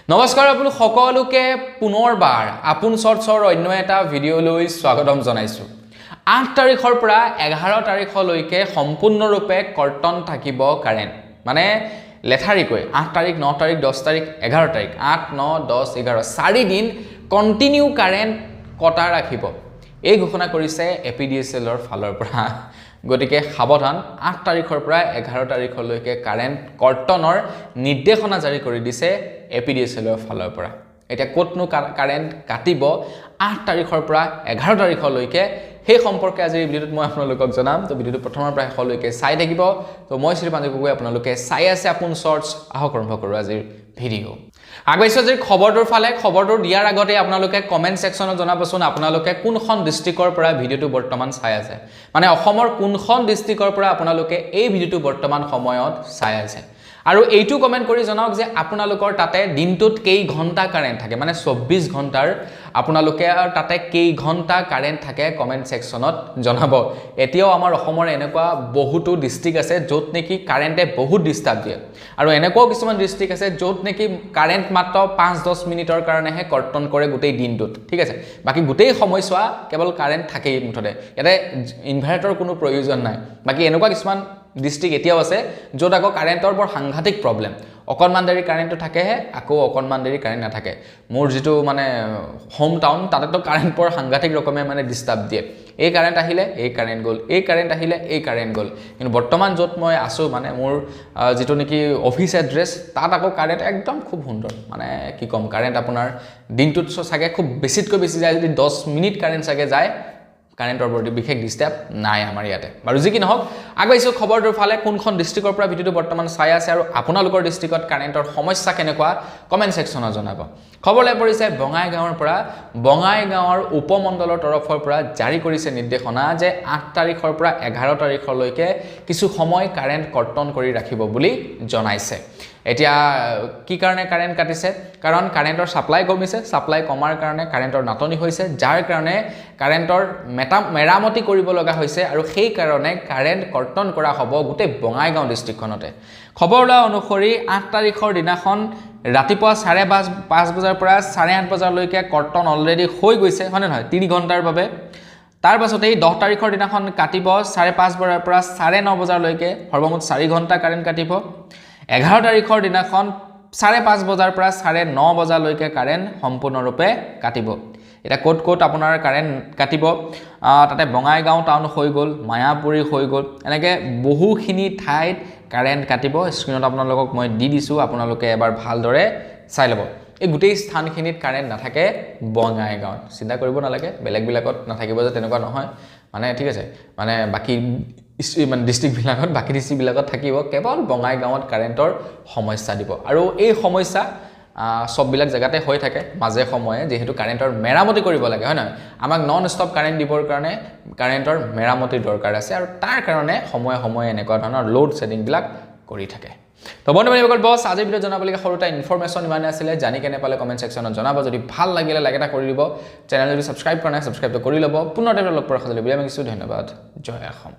নমস্কাৰ আপোনালোক সকলোকে পুনৰবাৰ আপোন চৰ্চৰ অন্য এটা ভিডিঅ'লৈ স্বাগতম জনাইছো 8 তাৰিখৰ পৰা 11 তাৰিখলৈকে সম্পূৰ্ণৰূপে কৰ্তন থাকিব কাৰেণ্ট মানে লেথাৰিকৈ 8 তাৰিখ 9 তাৰিখ 10 তাৰিখ 11 তাৰিখ 8 9 10 11 4 দিন কন্টিনিউ কাৰেণ্ট কটা ৰাখিব এই ঘোষণা কৰিছে এপিডিএছএলৰ ফালৰ পৰা গতিকে সাৱধান 8 তাৰিখৰ পৰা 11 তাৰিখলৈকে কাৰেণ্ট কৰ্তনৰ নিৰ্দেশনা জাৰি কৰি দিছে এপিডিএছএলৰ ফালৰ পৰা এটা কোটনো কাৰেণ্ট কাটিব 8 তাৰিখৰ পৰা 11 তাৰিখলৈকে সেই সম্পৰ্কে আজি ভিডিঅ'ত মই আপোনালোকক জনাম তো ভিডিঅ'টো প্ৰথমৰ পৰা শেষলৈকে চাই থাকিব তো মই শ্ৰীপাঞ্জে গগৈ আপোনালোকে চাই আছে আপোন শৰ্টছ আহক আৰম্ভ কৰো আজিৰ ভিডিঅ' আগবাইছো যে খবৰটোৰ ফালে খবৰটো দিয়াৰ আগতে আপোনালোকে কমেন্ট সেকশনত জনাবচোন আপোনালোকে কোনখন ডিস্ট্ৰিক্টৰ পৰা ভিডিঅ'টো বৰ্তমান চাই আছে মানে অসমৰ কোনখন ডিস্ট্ৰিক্টৰ পৰা আপোনালোকে এই ভিডিঅ'টো বৰ্তমান সময়ত চাই আছে আৰু এইটো কমেন্ট কৰি জনাওক যে আপোনালোকৰ তাতে দিনটোত কেই ঘণ্টা কাৰেণ্ট থাকে মানে 24 ঘণ্টাৰ আপোনালোকে তাতে কেই ঘণ্টা কাৰেণ্ট থাকে কমেন্ট সেকশনত জনাব এতিয়াও আমাৰ অসমৰ এনেকুৱা বহুতো ডিস্ট্ৰিক্ট আছে য'ত নেকি কাৰেণ্টে বহুত ডিস্টাৰ্ব দিয়ে আৰু এনেকুৱা কিছুমান ডিস্ট্ৰিক্ট আছে য'ত নেকি কাৰেণ্ট মাত্ৰ 5-10 মিনিটৰ কাৰণেহে কৰ্তন কৰে গোটেই দিনটোত ঠিক আছে বাকি গোটেই সময়ছোৱা কেৱল কাৰেণ্ট থাকেই মুঠতে ইয়াতে ইনভাৰ্টাৰৰ কোনো প্ৰয়োজন নাই বাকি এনেকুৱা কিছুমান ডিস্ট্ৰিক্ট এতিয়াও আছে য'ত আকৌ কাৰেণ্টৰ বৰ সাংঘাতিক প্ৰবলেম অকনমান দেৰি কাৰেণ্টটো থাকেহে আকৌ অকনমান দেৰি কাৰেণ্ট নাথাকে মোৰ যেটো মানে হোম টাউন তাতে তো কাৰেণ্ট পৰ সাংঘাতিক ৰকমে মানে ডিস্টাৰ্ব দিয়ে এই কাৰেণ্ট আহিলে এই কাৰেণ্ট গল এই কাৰেণ্ট আহিলে এই কাৰেণ্ট গল কিন্তু বৰ্তমান য'ত মই আছো মানে মোৰ যেটো নেকি অফিস এড্ৰেছ তাত আকৌ কাৰেণ্ট একদম খুব সুন্দৰ মানে কি কম কাৰেণ্ট আপোনাৰ দিনটোত চাগে খুব বেছিতকৈ বেছি যায় যদি 10 মিনিট কাৰেণ্ট চাগে যায় কাৰেণ্টৰ বডি বিশেষ ডিস্টাৰ্ব নাই আমাৰ ইয়াতে বাৰু যি কি নহওক আগবাইছো খবৰটোৰ ফালে কোনখন ডিস্ট্ৰিক্টৰ পৰা ভিডিঅ'টো বৰ্তমান চাই আছে আৰু আপোনালোকৰ ডিস্ট্ৰিক্টত কাৰেণ্টৰ সমস্যা কেনেকুৱা কমেন্ট সেকশনত জনাব খবৰলৈ পৰিছে বঙাইগাঁৱৰ পৰা বঙাইগাঁৱৰ উপমণ্ডলৰ তৰফৰ পৰা জাৰি কৰিছে নিৰ্দেশনা যে 8 তাৰিখৰ পৰা 11 তাৰিখলৈকে কিছু সময় কাৰেণ্ট কৰ্তন কৰি ৰাখিব বুলি জনাইছে এতিয়া কি কাৰণে কাৰেণ্ট কাটিছে কাৰণ কাৰেণ্টৰ সাপ্লাই কমিছে সাপ্লাই কমাৰ কাৰণে কাৰেণ্টৰ নাটনি হৈছে যাৰ কাৰণে কাৰেণ্টৰ মেৰামতি কৰিব লগা হৈছে আৰু সেই কাৰণে কাৰেণ্ট কৰ্তন কৰা হ'ব গোটেই বঙাইগাঁও ডিস্ট্ৰিক্টখনতে খবৰলা অনুসৰি 8 তাৰিখৰ দিনাখন ৰাতিপুৱা 5:30 বজাৰ পৰা 8:30 বজালৈকে কৰ্তন অলৰেডি হৈ গৈছে হয়নে নহয় 3 ঘণ্টাৰ বাবে তাৰ পাছতেই 10 তাৰিখৰ দিনাখন কাটিব 5:30 বজাৰ পৰা 9:30 বজালৈকে সৰ্বমুঠ 4 ঘণ্টা কাৰেণ্ট কাটিব 11 তাৰিখৰ দিনাখন 5:30 বজাৰ পৰা 9:30 বজালৈকে কাৰেণ্ট সম্পূৰ্ণৰূপে কাটিব এটা কোট আপোনাৰ কাৰেণ্ট কাটিব তাতে বঙাইগাঁও টাউন হৈ গল মায়াপুৰী হৈ গল এনেকে বহুখিনি ঠাইত কাৰেণ্ট কাটিব স্ক্ৰিনত আপোনালোকক মই দি দিছো আপোনালোকে এবাৰ ভালদৰে চাই লব এই গোটেই স্থানখিনিত কাৰেণ্ট নাথাকে বঙাইগাঁৱত চিন্তা কৰিব নালাগে বেলেগ বিলাকত নাথাকিব যে তেনেকুৱা নহয় মানে ঠিক আছে মানে বাকি মানে ডিস্ট্ৰিক্ট বিলাকত বাকি ডিস্ট্ৰিক্ট বিলাকত থাকিব কেৱল বঙাইগাঁৱত কাৰেণ্টৰ সমস্যা দিব আৰু এই সমস্যা সব বিলাক জায়গাতে হৈ থাকে মাজে সময়ে যেহেতু কাৰেণ্টৰ মেৰামতি কৰিব লাগে হয় না আমাক নন ষ্টপ কাৰেণ্ট দিবৰ কাৰণে কাৰেণ্টৰ মেৰামতিৰ দৰকাৰ আছে আৰু তাৰ কাৰণে সময়ে সময়ে এনেকুৱা ধৰণৰ লোড শেডিং বিলাক কৰি থাকে তো বন্ধুসকল বস আজি ভিডিও জনাবলগীয়া সৰুটা ইনফৰমেশন ইমানে আছিলে জানি কেনে পালে কমেন্ট সেকশনত জনাব যদি ভাল লাগিলে লাইক এটা কৰি দিব চেনেল যদি সাবস্ক্ৰাইব কৰা নাই সাবস্ক্ৰাইব কৰি লব পুনৰ লগ পোৱাৰ খালি বিলাই মাগিছো ধন্যবাদ জয় অসম